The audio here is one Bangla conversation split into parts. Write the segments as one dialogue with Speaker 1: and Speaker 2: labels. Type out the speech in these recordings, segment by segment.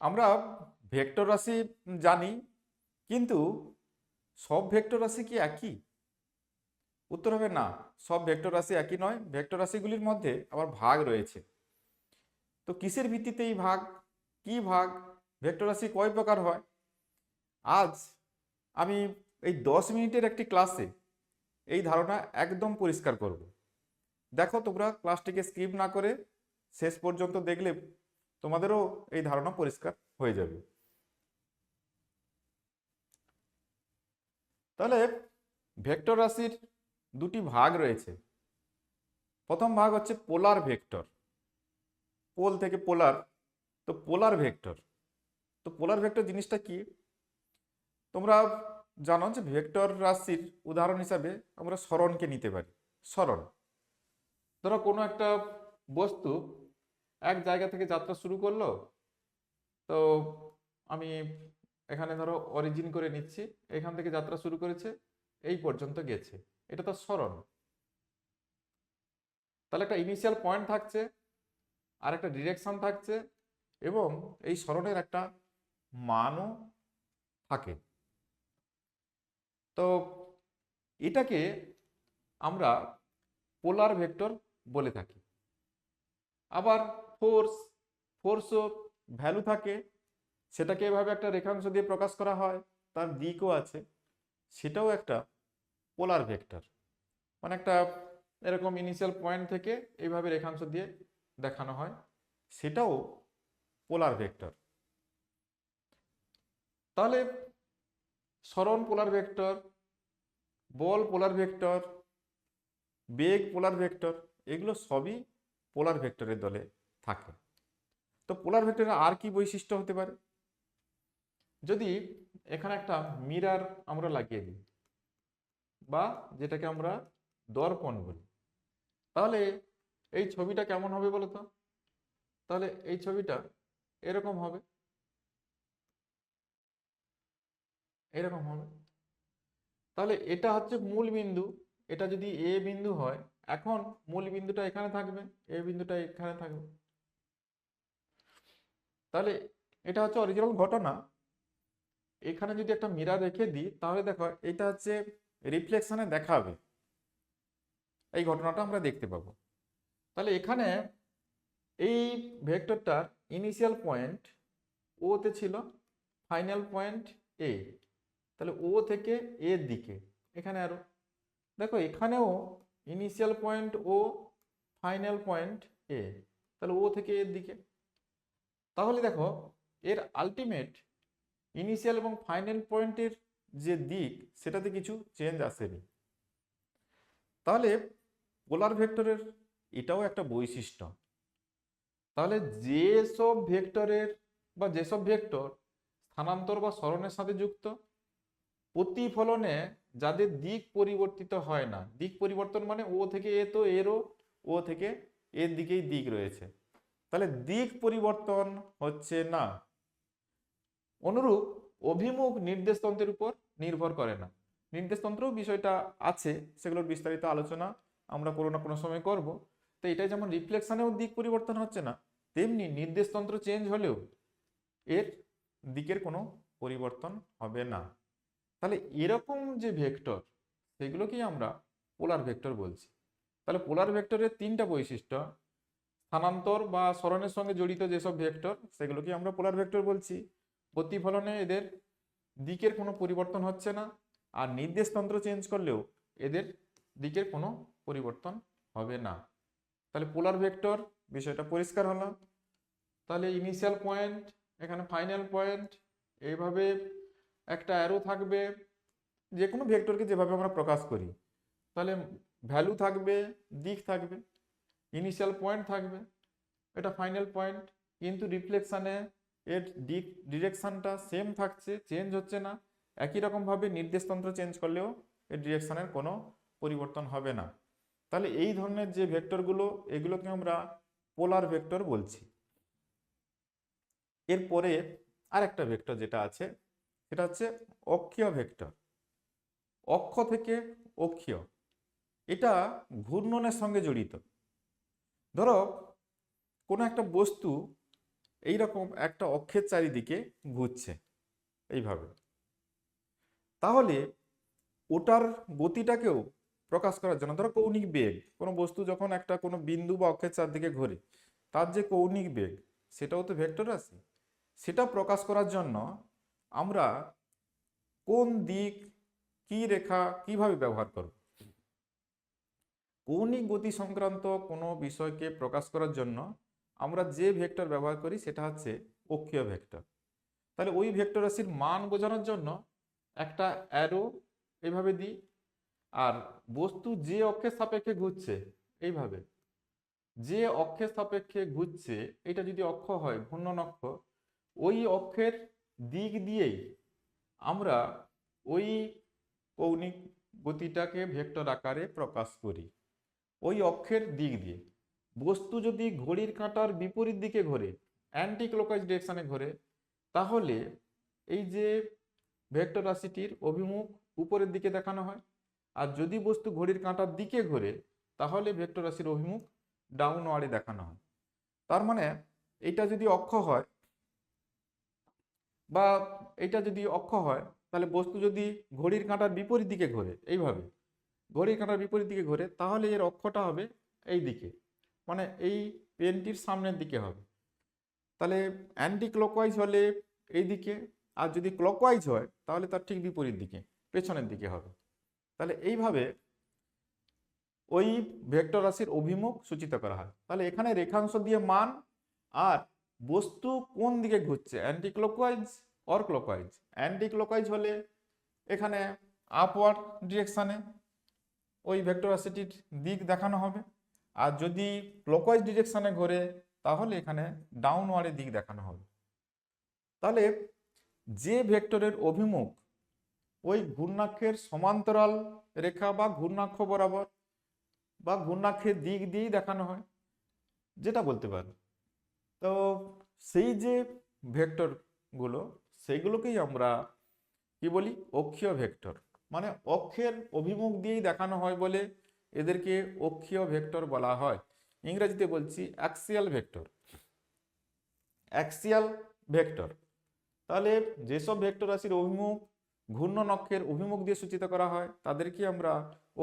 Speaker 1: আমরা ভেক্টর রাশি জানি, কিন্তু সব ভেক্টর রাশি কি একই? উত্তর হবে না, সব ভেক্টর রাশি একই নয়। ভেক্টর রাশিগুলির মধ্যে আবার ভাগ রয়েছে। তো কিসের ভিত্তিতে এই ভাগ? কি ভাগ? ভেক্টর রাশি কয় প্রকার হয়? আজ আমি এই 10 মিনিটের একটি ক্লাসে এই ধারণা একদম পরিষ্কার করব। দেখো, তোমরা ক্লাসটিকে স্কিপ না করে শেষ পর্যন্ত দেখলে তোমাদেরও এই ধারণা পরিষ্কার হয়ে যাবে। তাহলে ভেক্টর রাশির দুটি ভাগ রয়েছে। প্রথম ভাগ হচ্ছে পোলার ভেক্টর, পোল থেকে পোলার, তো পোলার ভেক্টর। তো পোলার ভেক্টর জিনিসটা কি? তোমরা জানো যে ভেক্টর রাশির উদাহরণ হিসাবে আমরা সরণকে নিতে পারি। সরণ, ধরো কোনো একটা বস্তু এক জায়গা থেকে যাত্রা শুরু করলো। তো আমি এখানে ধরো অরিজিন করে নিচ্ছি, এখান থেকে যাত্রা শুরু করেছে, এই পর্যন্ত গেছে, এটা তো সরণ। তাহলে একটা ইনিশিয়াল পয়েন্ট থাকছে, আর একটা ডিরেকশন থাকছে, এবং এই সরণের একটা মানও থাকে। তো এটাকে আমরা পোলার ভেক্টর বলে থাকি। আবার ফোর্স, ফোর্সও ভ্যালু থাকে, সেটাকে এভাবে একটা রেখাংশ দিয়ে প্রকাশ করা হয়, তার দিকও আছে, সেটাও একটা পোলার ভেক্টর। মানে একটা এরকম ইনিশিয়াল পয়েন্ট থেকে এইভাবে রেখাংশ দিয়ে দেখানো হয়, সেটাও পোলার ভেক্টর। তাহলে সরণ পোলার ভেক্টর, বল পোলার ভেক্টর, বেগ পোলার ভেক্টর, এগুলো সবই পোলার ভেক্টরের দলে থাকে। তো পোলার ভেক্টরের আর কি বৈশিষ্ট্য হতে পারে? যদি এখানে একটা মিরর আমরা লাগিয়ে দিই, বা যেটাকে আমরা দর্পণ বলি, তাহলে এই ছবিটা কেমন হবে বলো তো? তাহলে এই ছবিটা এরকম হবে, এরকম হবে। তাহলে এটা হচ্ছে মূল বিন্দু, এটা যদি এ বিন্দু হয়, এখন মূল বিন্দুটা এখানে থাকবে, এ বিন্দুটা এখানে থাকবে। তাহলে এটা হচ্ছে অরিজিনাল ঘটনা। এখানে যদি একটা মিরর রেখে দিই, তাহলে দেখো এটা হচ্ছে রিফ্লেকশনে দেখাবে, এই ঘটনাটা আমরা দেখতে পাবো। তাহলে এখানে এই ভেক্টরটার ইনিশিয়াল পয়েন্ট ও তে ছিল, ফাইনাল পয়েন্ট এ। তাহলে ও থেকে এর দিকে এখানে আরো দেখো, এখানেও ইনিশিয়াল পয়েন্ট ও, ফাইনাল পয়েন্ট এ, তাহলে ও থেকে এর দিকে। তাহলে দেখো, এর আলটিমেট ইনিশিয়াল এবং ফাইনাল পয়েন্টের যে দিক, সেটাতে কিছু চেঞ্জ আসেনি। তাহলে পোলার ভেক্টরের এটাও একটা বৈশিষ্ট্য। তাহলে যেসব ভেক্টরের বা যেসব ভেক্টর স্থানান্তর বা সরণের সাথে যুক্ত, প্রতিফলনে যাদের দিক পরিবর্তিত হয় না, দিক পরিবর্তন মানে ও থেকে এ, তো এরও ও থেকে এর দিকেই দিক রয়েছে, তাহলে দিক পরিবর্তন হচ্ছে না। অনুরূপ অভিমুখ নির্দেশতন্ত্রের উপর নির্ভর করে না। নির্দেশতন্ত্রেও বিষয়টা আছে, সেগুলোর বিস্তারিত আলোচনা আমরা কোনো না কোনো সময় করব। তো এটাই যেমন রিফ্লেকশনেও দিক পরিবর্তন হচ্ছে না, তেমনি নির্দেশতন্ত্র চেঞ্জ হলেও এর দিকের কোনো পরিবর্তন হবে না। তাহলে এরকম যে ভেক্টর, সেগুলোকেই আমরা পোলার ভেক্টর বলছি। তাহলে পোলার ভেক্টরের তিনটা বৈশিষ্ট্য: স্থানান্তর বা সরণের সঙ্গে জড়িত যেসব ভেক্টর, সেগুলোকে আমরা পোলার ভেক্টর বলছি। প্রতিফলনে এদের দিকের কোনো পরিবর্তন হচ্ছে না, আর নির্দেশতন্ত্র চেঞ্জ করলেও এদের দিকের কোনো পরিবর্তন হবে না। তাহলে পোলার ভেক্টর বিষয়টা পরিষ্কার হলো। তাহলে ইনিশিয়াল পয়েন্ট, এখানে ফাইনাল পয়েন্ট, এইভাবে একটা অ্যারো থাকবে। যে কোনো ভেক্টরকে যেভাবে আমরা প্রকাশ করি, তাহলে ভ্যালু থাকবে, দিক থাকবে, ইনিশিয়াল পয়েন্ট থাকবে, এটা ফাইনাল পয়েন্ট, কিন্তু রিফ্লেকশানে এর দিক ডিরেকশনটা সেম থাকছে, চেঞ্জ হচ্ছে না। একই রকমভাবে নির্দেশতন্ত্র চেঞ্জ করলেও এর ডিরেকশনের কোনো পরিবর্তন হবে না। তাহলে এই ধরনের যে ভেক্টরগুলো, এগুলোকে আমরা পোলার ভেক্টর বলছি। এরপরে আরেকটা ভেক্টর যেটা আছে, সেটা হচ্ছে অক্ষীয় ভেক্টর। অক্ষ থেকে অক্ষীয়, এটা ঘূর্ণনের সঙ্গে জড়িত। ধরো কোনো একটা বস্তু এইরকম একটা অক্ষের চারিদিকে ঘুরছে এইভাবে, তাহলে ওটার গতিটাকেও প্রকাশ করার জন্য, ধরো কৌণিক বেগ, কোনো বস্তু যখন একটা কোনো বিন্দু বা অক্ষের চারদিকে ঘোরে, তার যে কৌণিক বেগ সেটাও তো ভেক্টর রাশি। সেটা প্রকাশ করার জন্য আমরা কোন দিক, কি রেখা কিভাবে ব্যবহার করব? কৌণিক গতি সংক্রান্ত কোনো বিষয়কে প্রকাশ করার জন্য আমরা যে ভেক্টর ব্যবহার করি সেটা হচ্ছে অক্ষীয় ভেক্টর। তাহলে ওই ভেক্টর রাশির মান বোঝানোর জন্য একটা অ্যারো এইভাবে দিই, আর বস্তু যে অক্ষের সাপেক্ষে ঘুরছে এইভাবে, যে অক্ষের সাপেক্ষে ঘুরছে, এটা যদি অক্ষ হয় ঘূর্ণন অক্ষ, ওই অক্ষের দিক দিয়েই আমরা ওই কৌণিক গতিটাকে ভেক্টর আকারে প্রকাশ করি, ওই অক্ষের দিক দিয়ে। বস্তু যদি ঘড়ির কাঁটার বিপরীত দিকে ঘোরে, অ্যান্টি ক্লকওয়াইজ ডিরেকশনে ঘোরে, তাহলে এই যে ভেক্টর রাশিটির অভিমুখ উপরের দিকে দেখানো হয়। আর যদি বস্তু ঘড়ির কাঁটার দিকে ঘোরে, তাহলে ভেক্টর রাশির অভিমুখ ডাউনওয়ার্ডে দেখানো হয়। তার মানে এটা যদি অক্ষ হয়, বা এটা যদি অক্ষ হয়, তাহলে বস্তু যদি ঘড়ির কাঁটার বিপরীত দিকে ঘোরে এইভাবে, ঘড়ির কাঁটার বিপরীত দিকে ঘোরে, তাহলে এর অক্ষটা হবে এই দিকে, মানে এই পেনটির সামনের দিকে হবে। তাহলে অ্যান্টি ক্লকওয়াইজ হলে এই দিকে, আর যদি ক্লকওয়াইজ হয় তাহলে তার ঠিক বিপরীত দিকে, পেছনের দিকে হবে। তাহলে এইভাবে ওই ভেক্টর রাশির অভিমুখ সূচিত করা হয়। তাহলে এখানে রেখাংশ দিয়ে মান, আর বস্তু কোন দিকে ঘুরছে, anti clockwise or clockwise. Anti clockwise হলে এখানে আপওয়ার্ড ডিরেকশনে ওই ভেক্টর রাশিটির দিক দেখানো হবে, আর যদি ক্লকওয়াইজ ডিরেকশনে ঘোরে তাহলে এখানে ডাউনওয়ার্ডের দিক দেখানো হবে। তাহলে যে ভেক্টরের অভিমুখ ওই ঘূর্ণাক্ষের সমান্তরাল রেখা বা ঘূর্ণাক্ষ বরাবর বা ঘূর্ণাক্ষের দিক দিয়েই দেখানো হয়, যেটা বলতে পারো, তো সেই যে ভেক্টরগুলো সেইগুলোকেই আমরা কি বলি, অক্ষীয় ভেক্টর। মানে অক্ষের অভিমুখ দিয়েই দেখানো হয় বলে এদেরকে অক্ষীয় ভেক্টর বলা হয়। ইংরেজিতে বলছি অ্যাক্সিয়াল ভেক্টর, অ্যাক্সিয়াল ভেক্টর। তাহলে যেসব ভেক্টর রাশির অভিমুখ ঘূর্ণন অক্ষের অভিমুখ দিয়ে সূচিত করা হয় তাদেরকে আমরা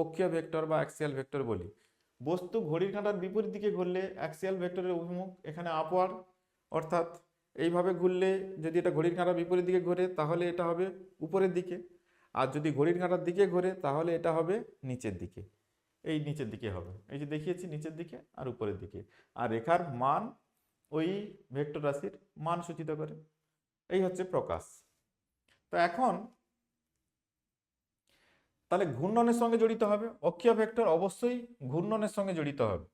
Speaker 1: অক্ষীয় ভেক্টর বা অ্যাক্সিয়াল ভেক্টর বলি। বস্তু ঘড়ির কাঁটার বিপরীত দিকে ঘুরলে অ্যাক্সিয়াল ভেক্টরের অভিমুখ এখানে আপওয়ার্ড, অর্থাৎ এইভাবে ঘুরলে যদি এটা ঘড়ির কাঁটার বিপরীত দিকে ঘোরে তাহলে এটা হবে উপরের দিকে, আর যদি ঘড়ির কাঁটার দিকে ঘোরে তাহলে এটা হবে নিচের দিকে, এই নিচের দিকে হবে, এই যে দেখিয়েছি নিচের দিকে আর উপরের দিকে। আর রেখার মান ওই ভেক্টর রাশির মান সূচিত করে। এই হচ্ছে প্রকাশ। তো এখন তাহলে ঘূর্ণনের সঙ্গে জড়িত হবে, অক্ষীয় ভেক্টর অবশ্যই ঘূর্ণনের সঙ্গে জড়িত হবে।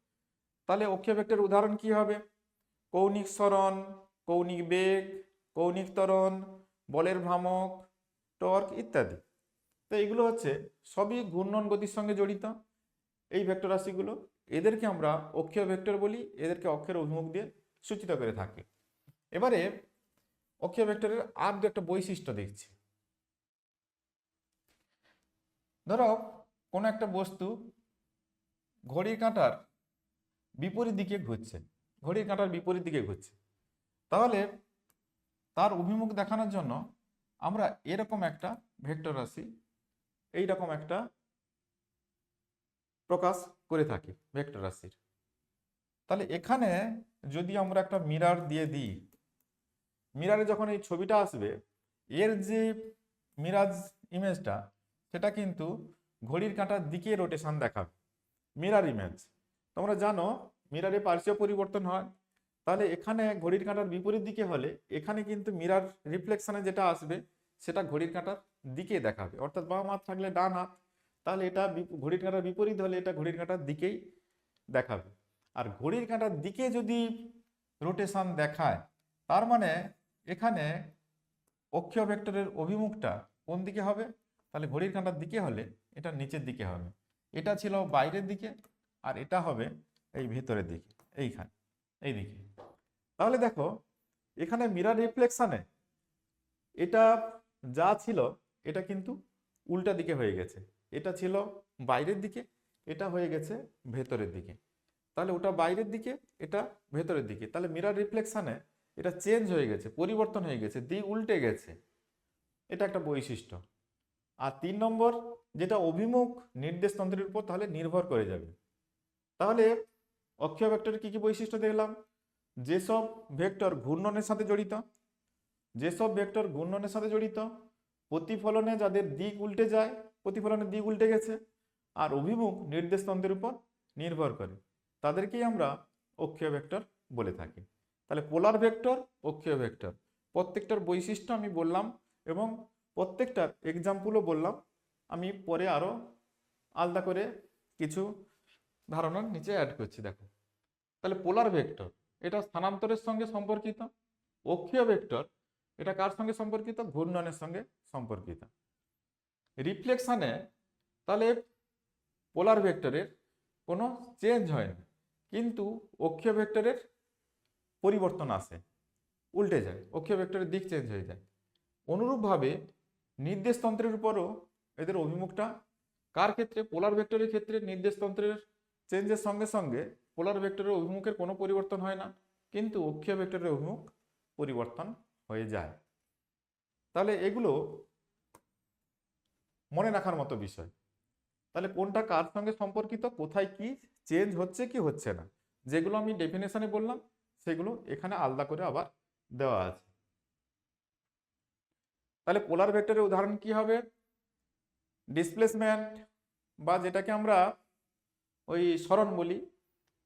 Speaker 1: তাহলে অক্ষীয় ভেক্টর উদাহরণ কি হবে? কৌণিক সরণ, কৌণিক বেগ, কৌণিক ত্বরণ, বলের ভ্রামক, টর্ক ইত্যাদি। তো এগুলো হচ্ছে সবই ঘূর্ণন গতির সঙ্গে জড়িত এই ভেক্টর রাশিগুলো। এদেরকে আমরা অক্ষীয় ভেক্টর বলি, এদেরকে অক্ষের অভিমুখ দিয়ে সূচিত করে থাকি। এবারে অক্ষীয় ভেক্টরের আর দু একটা বৈশিষ্ট্য দেখছি। ধরো কোনো একটা বস্তু ঘড়ির কাঁটার বিপরীত দিকে ঘুরছে, ঘড়ির কাঁটার বিপরীত দিকে ঘুরছে, তাহলে তার অভিমুখ দেখানোর জন্য আমরা এরকম একটা ভেক্টর রাশি, এইরকম একটা প্রকাশ করে থাকি ভেক্টর রাশির। তাহলে এখানে যদি আমরা একটা মিরর দিয়ে দিই, মিররে যখন এই ছবিটা আসবে, এর যে মিরাজ ইমেজটা সেটা কিন্তু ঘড়ির কাঁটার দিকে রোটেশন দেখাবে, মিরর ইমেজ। তোমরা জানো মিররে পার্শ্বীয় পরিবর্তন হয়, তাহলে এখানে ঘড়ির কাঁটার বিপরীত দিকে হলে এখানে কিন্তু মিরর রিফ্লেকশনে যেটা আসবে সেটা ঘড়ির কাঁটার দিকে দেখাবে, অর্থাৎ বাম হাত থাকলে ডান হাত, তাহলে এটা ঘড়ির কাঁটার বিপরীত হলে এটা ঘড়ির কাঁটার দিকেই দেখাবে। আর ঘড়ির কাঁটার দিকে যদি রোটেশন দেখায়, তার মানে এখানে অক্ষীয় ভেক্টরের অভিমুখটা কোন দিকে হবে? তাহলে ঘড়ির কাঁটার দিকে হলে এটা নিচের দিকে হবে, এটা ছিল বাইরের দিকে, আর এটা হবে এই ভিতরের দিকে, এইখানে এই দিকে। তাহলে দেখো এখানে মিরর রিফ্লেকশনে এটা যা ছিল এটা কিন্তু উল্টা দিকে হয়ে গেছে, এটা ছিল বাইরের দিকে, এটা হয়ে গেছে ভেতরের দিকে। তাহলে ওটা বাইরের দিকে, এটা ভেতরের দিকে। তাহলে মিরর রিফ্লেকশনে এটা চেঞ্জ হয়ে গেছে, পরিবর্তন হয়ে গেছে, দিক উল্টে গেছে, এটা একটা বৈশিষ্ট্য। আর 3 নম্বর, যেটা অভিমুখ নির্দেশতন্ত্রের উপর তাহলে নির্ভর করে যাবে। তাহলে অক্ষীয় ভেক্টরের কি কি বৈশিষ্ট্য দেখলাম? যেসব ভেক্টর ঘূর্ণনের সাথে জড়িত, যেসব ভেক্টর ঘূর্ণনের সাথে জড়িত, প্রতিফলনে যাদের দিক উল্টে যায়, প্রতিফলনের দিক উল্টে গেছে, আর অভিমুখ নির্দেশতন্ত্রের উপর নির্ভর করে, তাদেরকেই আমরা অক্ষীয় ভেক্টর বলে থাকি। তাহলে পোলার ভেক্টর, অক্ষীয় ভেক্টর, প্রত্যেকটার বৈশিষ্ট্য আমি বললাম এবং প্রত্যেকটার এক্সাম্পলও বললাম। আমি পরে আরো আলাদা করে কিছু ধারণা নিচে অ্যাড করছি, দেখো। তাহলে পোলার ভেক্টর এটা স্থানান্তরের সঙ্গে সম্পর্কিত, অক্ষীয় ভেক্টর এটা কার সঙ্গে সম্পর্কিত? ঘূর্ণনের সঙ্গে সম্পর্কিত। রিফ্লেকশনে তাহলে পোলার ভেক্টরের কোনো চেঞ্জ হয় না, কিন্তু অক্ষীয় ভেক্টরের পরিবর্তন আসে, উল্টে যায়, অক্ষীয় ভেক্টরের দিক চেঞ্জ হয়ে যায়। অনুরূপভাবে নির্দেশতন্ত্রের উপরও এদের অভিমুখটা, কার ক্ষেত্রে? পোলার ভেক্টরের ক্ষেত্রে নির্দেশতন্ত্রের চেঞ্জের সঙ্গে সঙ্গে পোলার ভেক্টরের অভিমুখের কোনো পরিবর্তন হয় না, কিন্তু অক্ষীয় ভেক্টরের অভিমুখ পরিবর্তন হয়ে যায়। তাহলে এগুলো মনে রাখার মতো বিষয়। তাহলে কোনটা কার সঙ্গে সম্পর্কিত, কোথায় কি চেঞ্জ হচ্ছে কি হচ্ছে না, যেগুলো আমি ডেফিনেশনে বললাম সেগুলো এখানে আলাদা করে আবার দেওয়া আছে। তাহলে পোলার ভেক্টরের উদাহরণ কি হবে? ডিসপ্লেসমেন্ট, বা যেটাকে আমরা ওই সরণ বলি,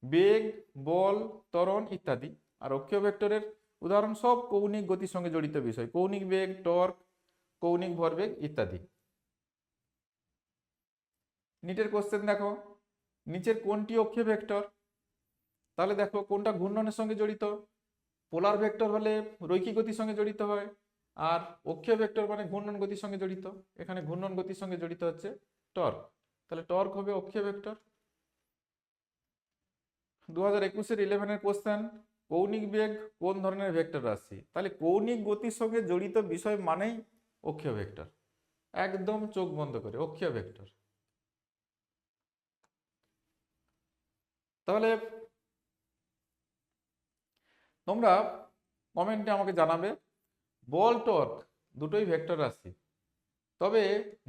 Speaker 1: বেগ, বল, ত্বরণ ইত্যাদি। আর অক্ষীয় ভেক্টরের উদাহরণ সব কৌণিক গতির সঙ্গে জড়িত বিষয়, কৌণিক বেগ, টর্ক, কৌণিক ভরবেগ ইত্যাদি। নিটের কোশ্চেন দেখো, নিচের কোনটি অক্ষীয় ভেক্টর? তাহলে দেখো কোনটা ঘূর্ণনের সঙ্গে জড়িত? পোলার ভেক্টর হলে রৈখিক গতির সঙ্গে জড়িত হয়, আর অক্ষীয় ভেক্টর মানে ঘূর্ণন গতির সঙ্গে জড়িত। এখানে ঘূর্ণন গতির সঙ্গে জড়িত হচ্ছে টর্ক, তাহলে টর্ক হবে অক্ষীয় ভেক্টর। 2021-এর 11-এর কোশ্চেন, কৌণিক বেগ কোন ধরনের ভেক্টর রাশি? তাহলে কৌণিক গতির সঙ্গে জড়িত বিষয় মানেই অক্ষীয় ভেক্টর, একদম চোখ বন্ধ করে অক্ষীয় ভেক্টর। তাহলে তোমরা কমেন্টে আমাকে জানাবে, বল টর্ক দুটোই ভেক্টর রাশি, তবে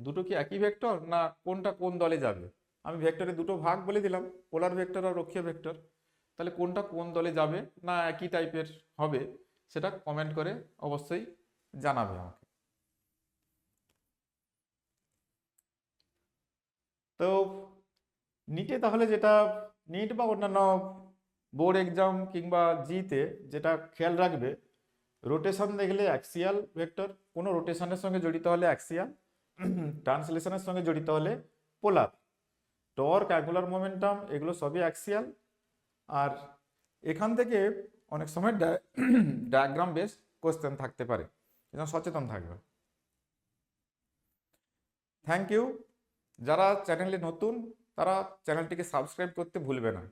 Speaker 1: দুটো কি একই ভেক্টর, না কোনটা কোন দলে যাবে? আমি ভেক্টরে দুটো ভাগ বলে দিলাম, পোলার ভেক্টর আর অক্ষীয় ভেক্টর। তাহলে কোনটা কোন দলে যাবে, না একই টাইপের হবে, সেটা কমেন্ট করে অবশ্যই জানাবে আমাকে। তো নিটে তাহলে যেটা, নিট বা অন্যান্য বোর্ড এক্সাম কিংবা জিতে যেটা খেয়াল রাখবে, রোটেশন দেখলে অ্যাক্সিয়াল ভেক্টর, কোনো রোটেশনের সঙ্গে জড়িত হলে অ্যাক্সিয়াল, ট্রান্সলেশনের সঙ্গে জড়িত হলে পোলার, টর্ক, অ্যাঙ্গুলার মোমেন্টাম এগুলো সবই অ্যাক্সিয়াল। আর এখান থেকে অনেক সময় ডায়াগ্রাম বেস কোশ্চেন থাকতে পারে, এজন্য সচেতন থাকবে। Thank you. যারা চ্যানেলে নতুন তারা চ্যানেলটিকে সাবস্ক্রাইব করতে ভুলবে না।